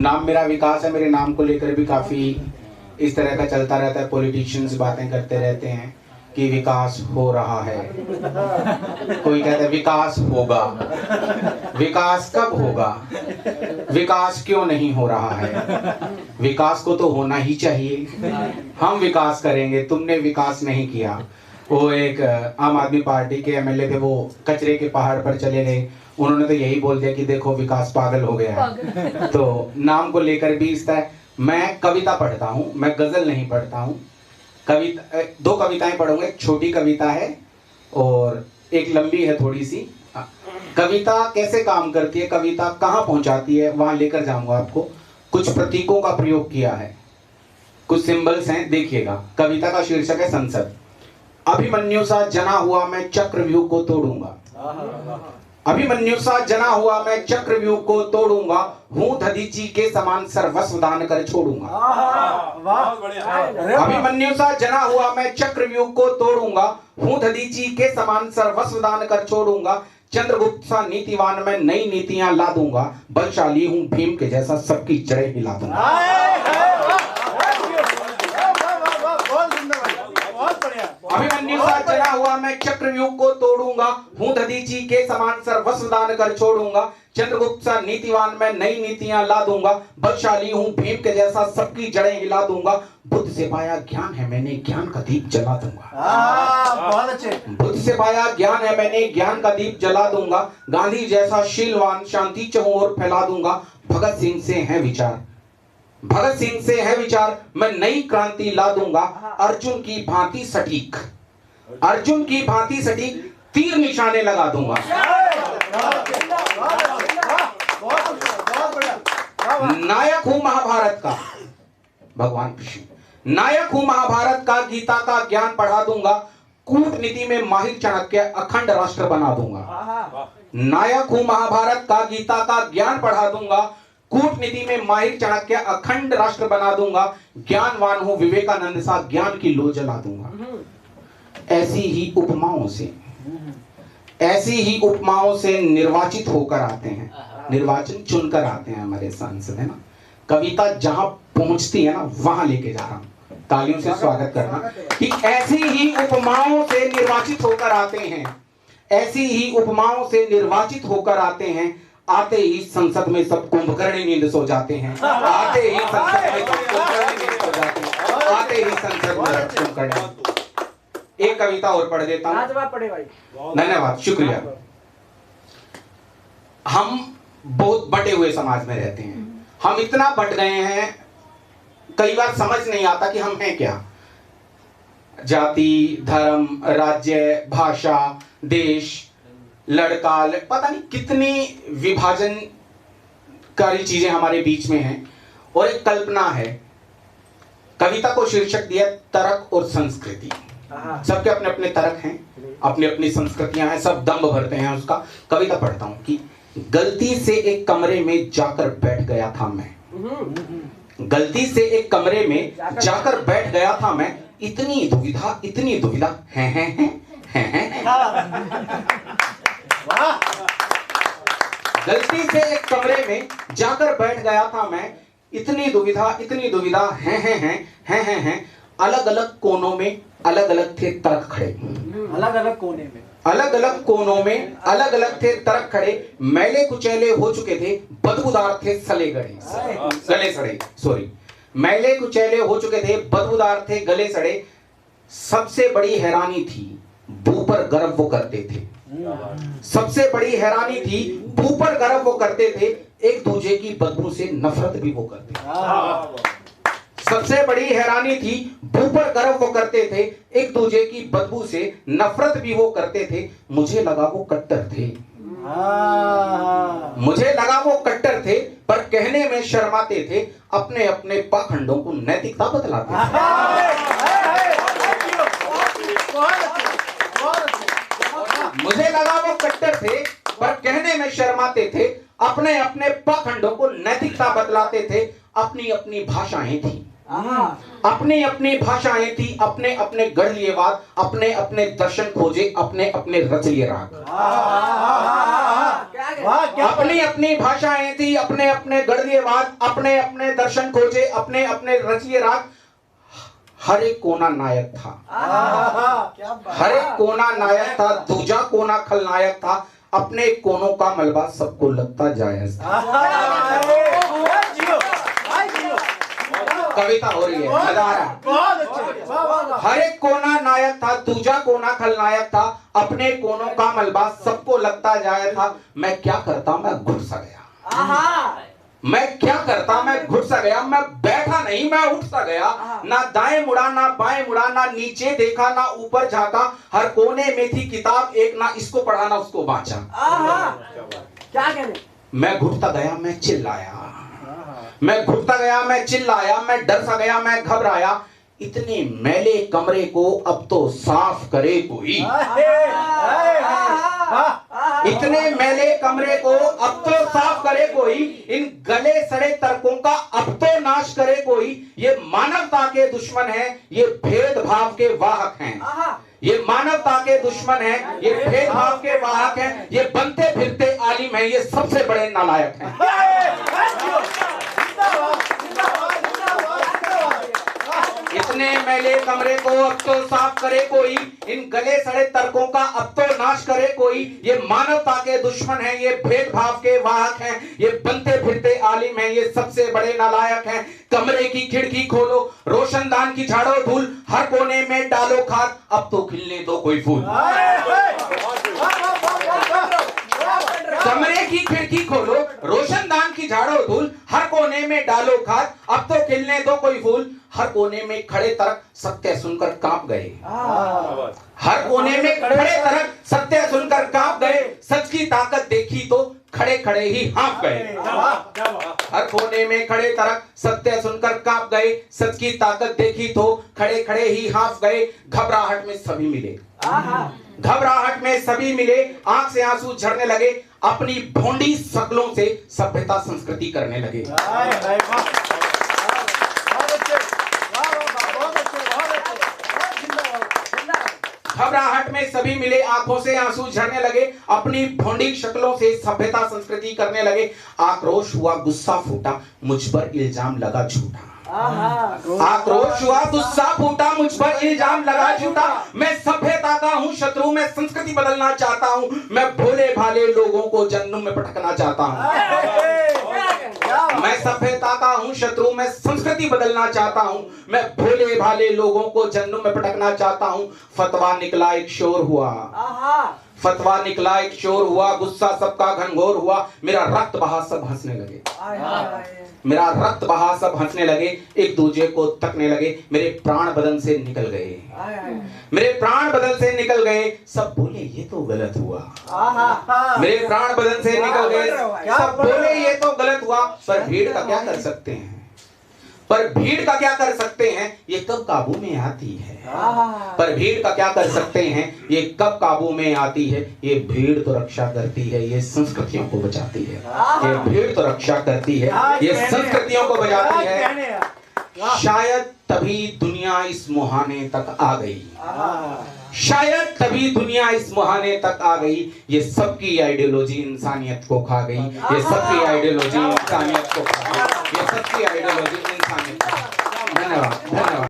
नाम मेरा विकास है। मेरे नाम को लेकर भी काफ़ी इस तरह का चलता रहता है। पॉलिटिशियंस बातें करते रहते हैं कि विकास हो रहा है, कोई कहता है विकास होगा। विकास कब होगा? विकास क्यों नहीं हो रहा है? विकास को तो होना ही चाहिए। हम विकास करेंगे, तुमने विकास नहीं किया। वो एक आम आदमी पार्टी के एमएलए थे, वो कचरे के पहाड़ पर चले गए। उन्होंने तो यही बोल दिया कि देखो विकास पागल हो गया है। तो नाम को लेकर भी इस तरह। मैं कविता पढ़ता हूँ, मैं गजल नहीं पढ़ता हूँ। कविता, दो कविताएं पढ़ूंगा। एक छोटी कविता है और एक लंबी है थोड़ी सी। कविता कैसे काम करती है, कविता कहाँ पहुंचाती है, वहां लेकर जाऊंगा आपको। कुछ प्रतीकों का प्रयोग किया है, कुछ सिंबल्स हैं, देखिएगा। कविता का शीर्षक है संसद। अभिमन्यु सा जना हुआ मैं चक्रव्यूह को तोड़ूंगा। अभिमन्यु सा जना हुआ मैं चक्रव्यूह को तोड़ूंगा। हूं दधीची के समान सर्वस्व दान कर छोड़ूंगा। अभिमन्यु सा जना हुआ मैं चक्रव्यूह को तोड़ूंगा। हूं दधीची के समान सर्वस्व दान कर छोड़ूंगा। चंद्रगुप्त सा नीतिवान मैं नई नीतियां ला दूंगा। बलशाली हूं भीम के जैसा सबकी जड़ें हिला दूंगा। अभिमन्यु सा जना हुआ मैं चक्रव्यूह को तोड़ूंगा। हूं दधीची के समान सर्वस्व दान कर छोड़ूंगा। चंद्रगुप्त सा नीतिवान मैं नई नीतियां ला दूंगा। बलशाली हूं भीम के जैसा सबकी जड़ें हिला दूंगा। बुद्ध से पाया ज्ञान है मैंने ज्ञान का दीप जला दूंगा। बहुत अच्छे। बुद्ध से पाया ज्ञान है मैंने ज्ञान का दीप जला दूंगा। गांधी जैसा शीलवान शांति चहु और फैला दूंगा। भगत सिंह से है विचार, भगत सिंह से है विचार मैं नई क्रांति ला दूंगा। अर्जुन की भांति सटीक, अर्जुन की भांति सटीक तीर निशाने लगा दूंगा। नायक हूं महाभारत का, भगवान कृष्ण नायक हूं महाभारत का। गीता का ज्ञान पढ़ा दूंगा। कूटनीति में माहिर चाणक्य अखंड राष्ट्र बना दूंगा। नायक हूं महाभारत का, गीता का ज्ञान पढ़ा दूंगा। कूटनीति में माहिर चाणक्य अखंड राष्ट्र बना दूंगा। ज्ञानवान हूं विवेकानंद सा ज्ञान की लो जला दूंगा। ऐसी ही उपमाओं से, ऐसी ही उपमाओं से निर्वाचित होकर आते हैं, निर्वाचन चुनकर आते हैं हमारे सांसद, है ना। कविता जहां पहुंचती है ना वहां लेके जा रहा हूं। तालियों से स्वागत करना कि ऐसी ही उपमाओं से निर्वाचित होकर आते हैं, ऐसी ही उपमाओं से निर्वाचित होकर आते हैं। आते ही संसद में सब कुंभकर्ण नींद सो जाते हैं। आते ही संसद में सब कुंभकर्ण नींद सो जाते हैं। आते ही संसद में सब कुंभकर्ण। एक कविता और पढ़ देता हूं। धन्यवाद, शुक्रिया। हम बहुत बटे हुए समाज में रहते हैं। हम इतना बट गए हैं, कई बार समझ नहीं आता कि हम हैं क्या। जाति, धर्म, राज्य, भाषा, देश, लड़का, पता नहीं कितनी विभाजनकारी चीजें हमारे बीच में हैं। और एक कल्पना है। कविता को शीर्षक दिया तर्क और संस्कृति। सबके अपने अपने तर्क हैं, अपनी अपनी संस्कृतियां हैं, सब दम्भ भरते हैं उसका। कविता पढ़ता हूं कि गलती से एक कमरे में जाकर बैठ गया था मैं। गलती से एक कमरे में जाकर बैठ गया था मैं। इतनी दुविधा है। गलती से एक कमरे में जाकर बैठ गया था मैं। इतनी दुविधा है। अलग अलग कोनों में अलग अलग थे तर्क खड़े। अलग अलग कोने में अलग अलग कोनों में अलग अलग थे तर्क खड़े। मैले कुचैले हो चुके थे, बदबूदार थे गले सड़े। सॉरी, मैले कुचैले हो चुके थे, बदबूदार थे गले सड़े। सबसे बड़ी हैरानी थी बू पर गर्व वो करते थे। सबसे बड़ी हैरानी थी बू पर गर्व वो करते थे। एक दूसरे की बदबू से नफरत भी वो करते थे। सबसे बड़ी हैरानी थी बू पर गर्व वो करते थे। एक दूसरे की बदबू से नफरत भी वो करते थे। मुझे लगा वो कट्टर थे, मुझे लगा वो कट्टर थे, पर कहने में शर्माते थे। अपने अपने पाखंडों को नैतिकता बतलाते थे। मुझे लगा वो कट्टर थे, पर कहने में शर्माते थे। अपने अपने पाखंडों को नैतिकता बतलाते थे। अपनी अपनी भाषाएं थी, अपनी अपनी भाषाएं थी, अपने अपने गढ़ लिए वाद, अपने अपने दर्शन खोजे, अपने अपने रच लिए राग। अपनी अपनी भाषाएं थी, अपने अपने गढ़ लिए वाद, अपने अपने दर्शन खोजे, अपने अपने रच लिए राग। हर एक कोना नायक था, हर एक कोना नायक था, दूजा कोना खलनायक था। अपने कोनों का मलबा सबको लगता जायज था। कविता हो रही है, मजा आ रहा है। हर एक कोना नायक था, दूजा कोना खलनायक था। अपने कोनों का मलबा सबको लगता जायज था। मैं क्या करता, मैं घुट सा गया। मैं क्या करता, मैं घुट सा गया। मैं बैठा नहीं, मैं उठ सा गया। ना दाएं मुड़ा, ना बाएं मुड़ा, ना नीचे देखा, ना ऊपर झांका। हर कोने में थी किताब एक, ना इसको पढ़ा ना उसको बांचा। क्या करें? मैं घुटता गया, मैं चिल्लाया। मैं घुटता गया, मैं चिल्लाया। मैं डर सा गया, मैं घबराया। इतने मैले कमरे को अब तो साफ करे कोई। इतने मैले कमरे को अब तो साफ करे कोई। इन गले सड़े तर्कों का अब तो नाश करे कोई। ये मानवता के दुश्मन है, ये भेदभाव के वाहक हैं। ये मानवता के दुश्मन है, ये भेदभाव के वाहक हैं। ये बनते फिरते आलिम हैं, ये सबसे बड़े नालायक हैं। इतने मैले कमरे को अब तो साफ करे कोई। इन गले सड़े तर्कों का अब तो नाश करे कोई। ये मानवता के दुश्मन हैं, ये भेदभाव के वाहक हैं। ये बनते फिरते आलिम हैं, ये सबसे बड़े नालायक हैं। कमरे की खिड़की खोलो, रोशनदान की झाड़ो धूल, हर कोने में डालो खाद, अब तो खिलने दो कोई फूल। कमरे की खिड़की खोलो, रोशनदान की झाड़ो धूल, हर कोने में डालो खाद, अब तो खिलने दो कोई फूल। हर कोने में खड़े तर्क सत्य सुनकर कांप गए। हर कोने में खड़े तर्क सत्य सुनकर कांप गए। सच की ताकत देखी तो खड़े खड़े ही हाँफ गए। हर कोने में खड़े तर्क सत्य सुनकर कांप गए। सच की ताकत देखी तो खड़े खड़े ही हाँफ गए। घबराहट में सभी मिले, घबराहट में सभी मिले। आंख से आंसू झरने लगे। अपनी भोंडी शक्लों से सभ्यता संस्कृति करने लगे। घबराहट में सभी मिले, आंखों से आंसू झरने लगे। अपनी भोंडी शक्लों से सभ्यता संस्कृति करने लगे। आक्रोश हुआ, गुस्सा फूटा, मुझ पर इल्जाम लगा झूठा। आक्रोश हुआ, गुस्सा फूटा, मुझ पर इल्जाम लगा झूठा। मैं सभ्यता का हूँ शत्रु, मैं संस्कृति बदलना चाहता हूँ। मैं भोले भाले लोगों को जहन्नुम में पटकना चाहता हूँ। मैं सभ्यता का हूँ शत्रु, मैं संस्कृति बदलना चाहता हूँ। मैं भोले भाले लोगों को जहन्नुम में पटकना चाहता हूँ। फतवा निकला, एक शोर हुआ। फतवा निकला, एक शोर हुआ। गुस्सा सबका घनघोर हुआ। मेरा रक्त बहा, सब हंसने लगे। मेरा रक्त बहा, सब हंसने लगे। एक दूसरे को तकने लगे। मेरे प्राण बदन से निकल गए। मेरे प्राण बदन से निकल गए। सब बोले ये तो गलत हुआ। मेरे प्राण बदन से निकल गए। सब बोले ये तो गलत हुआ। पर भीड़ का क्या कर सकते हैं? पर भीड़ का क्या कर सकते हैं? ये कब काबू में आती है? पर भीड़ का क्या कर सकते हैं? ये कब काबू में आती है? ये भीड़ तो रक्षा करती है, ये संस्कृतियों को बचाती है। ये भीड़ तो रक्षा करती है, ये संस्कृतियों को बचाती है। शायद तभी दुनिया इस मुहाने तक आ गई। शायद तभी दुनिया इस मुहाने तक आ गई। ये सबकी आइडियोलॉजी इंसानियत को खा गई। ये सबकी आइडियोलॉजी इंसानियत को खा गई। ये सबकी आइडियोलॉजी इंसानियत को खा गई। धन्यवाद, धन्यवाद।